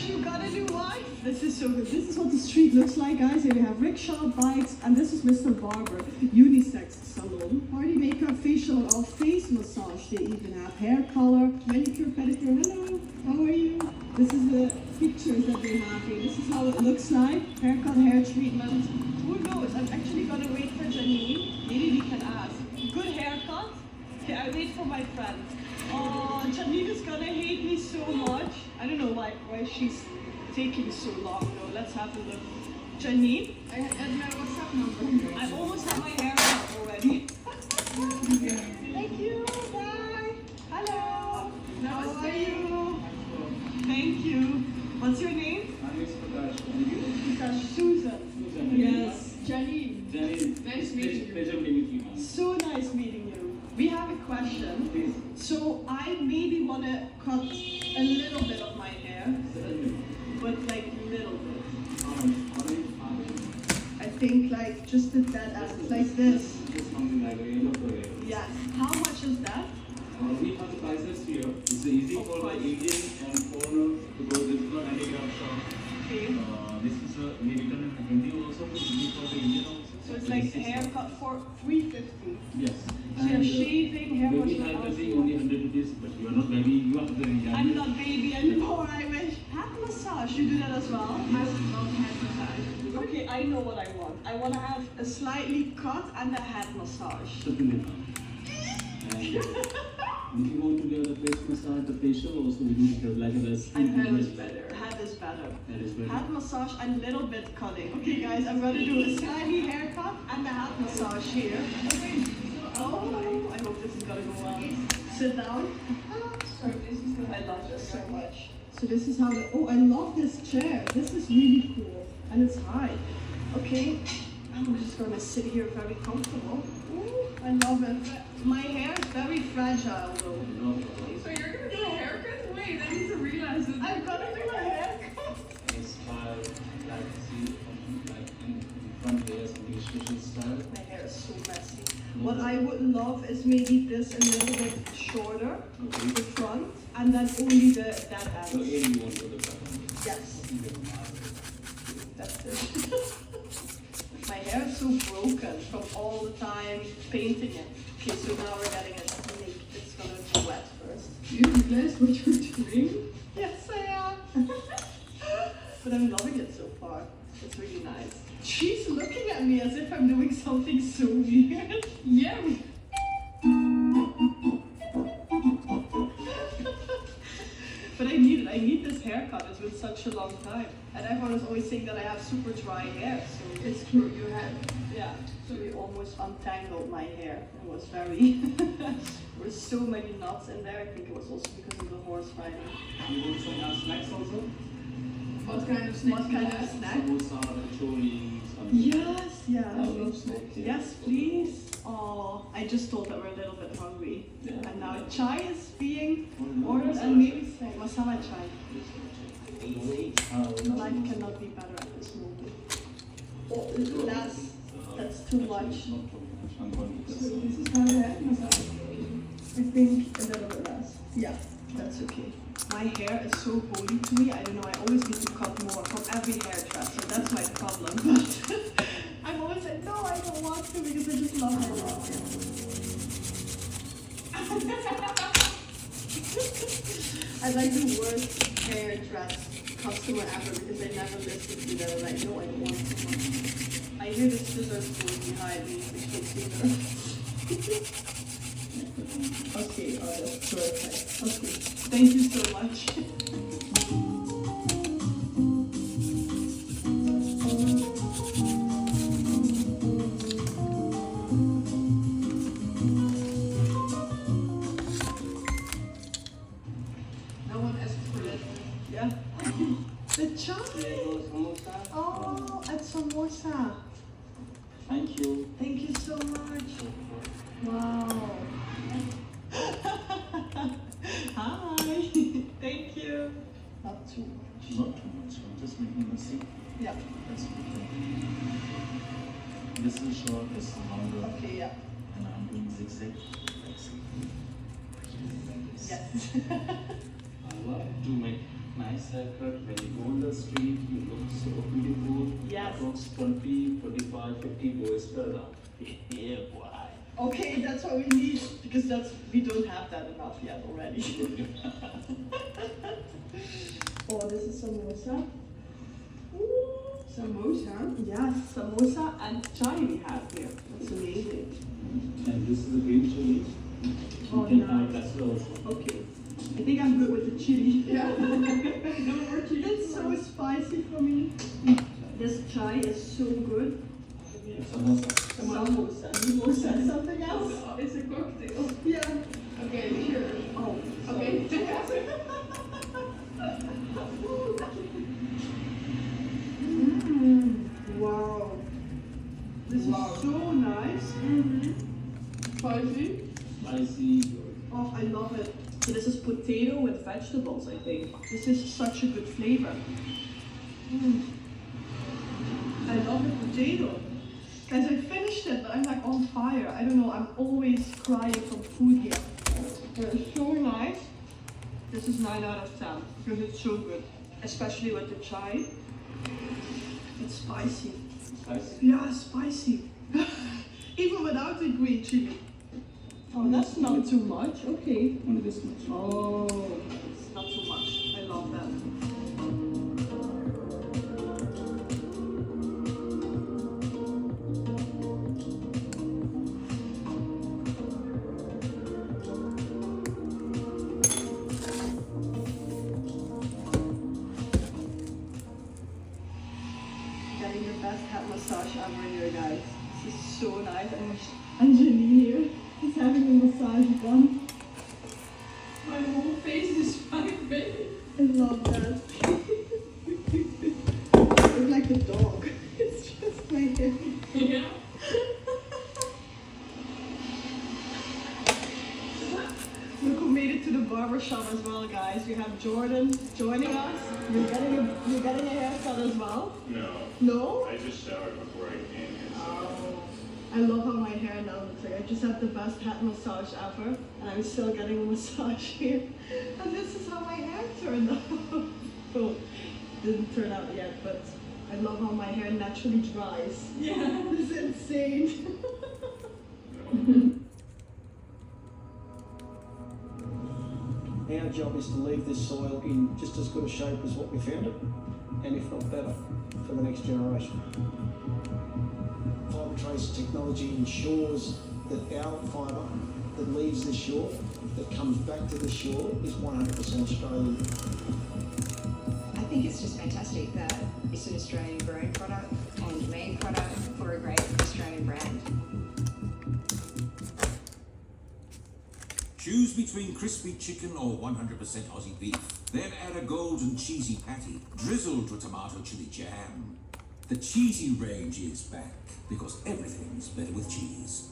you gotta do what? This is so good. This is what the street looks like, guys. Here we have rickshaw, bikes, and this is Mr. Barber, unisex salon. Party makeup, facial, or face massage. They even have hair color, manicure, pedicure. Hello, how are you? This is the pictures that they have here. This is how it looks like. Haircut, hair treatment. Who knows? I'm actually gonna wait for Janine. Maybe we can ask. Good haircut? Okay, I wait for my friend. Oh, Janine is gonna hate me so much. I don't know why she's taking so long though. Let's have a look. Janine? I had my WhatsApp number. I almost have my hair cut already. Thank you. Bye. Hello. How are you? Thank you. What's your name? My name is Prakash. And you? Susan. Susan. Yes. Janine. Janine. Nice meeting you. Pleasure meeting you, ma'am. So nice meeting you. We have a question. Please. So I maybe want to cut a little bit of my hair, but like little bit. I think like just at that end, like this. Just something like a yellow color. Yes. How much is that? We have the prices here. It's easy for the Indian and foreigner because this is not handicraft shop. Okay. This is we written in Hindi also, but easy for the Indian also. So it's like a haircut for $350. Yes. So you're shaving, hair Baby wash, hair and cutting all. only 100 rupees, but you are not baby, you are the young. I'm not baby anymore, I wish. Head massage, you do that as well? I would love head massage. Okay, I know what I want. I want to have a slightly cut and a head massage. Certainly. And if you want to get the face massage, the facial also we need to like a skin. Head is better. Head is better. That is better. Head massage and little bit cutting. Okay guys, I'm gonna do a slightly haircut and a head massage here. Oh, I hope this is gonna go well. Sit down. Sorry, this is I love this so much. So this is how the, oh, I love this chair. This is really cool. And it's high. Okay, I'm just gonna sit here very comfortable. Ooh, I love it. My hair is very fragile though. No. So you're gonna do a haircut? Wait, I need to realize it. I'm gonna do a haircut. Style, like see, like in front here, something special style. My hair is so messy. What I would love is maybe this a little bit shorter, Okay. the front, and then only that So end. here you want to the pattern. Yes, that's it. My hair is so broken from all the time painting it. Okay, so now we're getting it. It's gonna be wet first. You realize what you're doing? Yes, I am. But I'm loving it so far. It's really nice. She's looking at me as if I'm doing something so weird. Yeah. But I need it. I need this haircut. It's been such a long time. And everyone is always saying that I have super dry hair. So It's true, you have. yeah. So we almost untangled my hair. It was very there were so many knots in there. I think it was also because of the horse riding. You want some snacks also? What kind of snack? What kind of snack? Samosa, kachori, something. Yes, yeah. I love snacks. Yes, please. Oh, I just thought that we're a little bit hungry. Yeah. And now chai is being Oh, ordered masala and maybe masala chai. Oh, Life cannot be better at this moment. Oh, that's too much. Not too much. I'm going to So this is how the head massage. I think a little bit less. Yeah, that's okay. My hair is so holy to me. I don't know. I always need to cut more from every hairdresser. That's my problem. But I'm always like, no, I don't want to because I just love my hair. I like the worst hairdress customer ever because they never listen to them. Like, no, I don't want to. I hear the scissors going behind me, which makes me nervous. Okay, oh, that's perfect. Okay, thank you so much. No one asked for that. Yeah. The chai. Oh, at samosa. Thank you. Thank you so much. Wow. Hi. Thank you. Not too much. Not too much. I'm just making a see. Yeah. That's okay. This is short, this is longer. Okay, yeah. And I'm doing zigzag. Like Yes. I love to make nice. nice haircut. When you go on the street, you look so beautiful. Yes. Approx 20, 25, 50 boys per hour. Yeah, boy. Okay, that's what we need because we don't have that enough yet already. Oh, this is samosa. Ooh, Samosa. yes, samosa and chai we have here. That's amazing. And this is the green chili. You Oh, can nice. add that also. Okay, I think I'm good with the chili. Yeah. No more chili. It's so spicy for me. This chai is so good. Samosa. Samosa. Samosa. Something else? It's a cocktail. Yeah. Okay, sure. Oh, Okay. Wow. This Wow. is so nice. Spicy. Spicy. Oh, I love it. So this is potato with vegetables, I think. This is such a good flavor. I love the potato. Guys, I finished it, but I'm like on fire. I don't know, I'm always crying from food here. It's so nice. This is 9 out of 10 because it's so good. Especially with the chai. It's spicy. Spicy. Yeah, spicy. Even without the green chili. Oh, that's not too much. Okay. Only this much. Oh, it's not too much. I love that. Getting the best head massage ever here, guys. This is so nice. And Janine here is having a massage done. My whole face is fine, baby. I love that. I look like a dog. It's just my hair. Yeah. Look who made it to the barber shop as well, guys. We have Jordan joining us. You're getting a haircut as well? No, No? I just showered before I came here. So. Oh, I love how my hair now looks like. I just had the best head massage ever, and I'm still getting a massage here. And this is how my hair turned out. Oh, didn't turn out yet, but I love how my hair naturally dries. Yeah. This is insane. Our job is to leave this soil in just as good a shape as what we found it, and if not better, for the next generation. Fibre trace technology ensures that our fibre that leaves the shore, that comes back to the shore, is 100% Australian. I think it's just fantastic that it's an Australian grown product and made product for a great Australian brand. Choose between crispy chicken or 100% Aussie beef. Then add a golden cheesy patty, drizzled with tomato chili jam. The cheesy range is back because everything's better with cheese.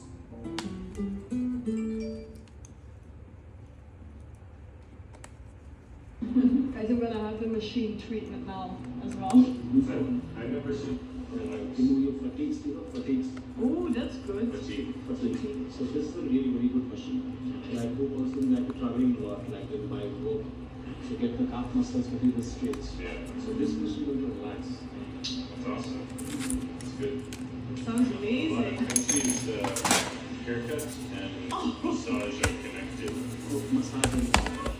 Guys, I'm gonna have the machine treatment now as well. I've never seen Remove your fatigues. Oh, that's good. fatigue. Fatigue. So this is a really very good machine. Like who person like traveling a lot, like in my work, to get the calf muscles between the straits. Yeah, So this machine will relax. that's awesome. It's good. Sounds A lot of amazing. countries, haircuts and massage are connected. Massage.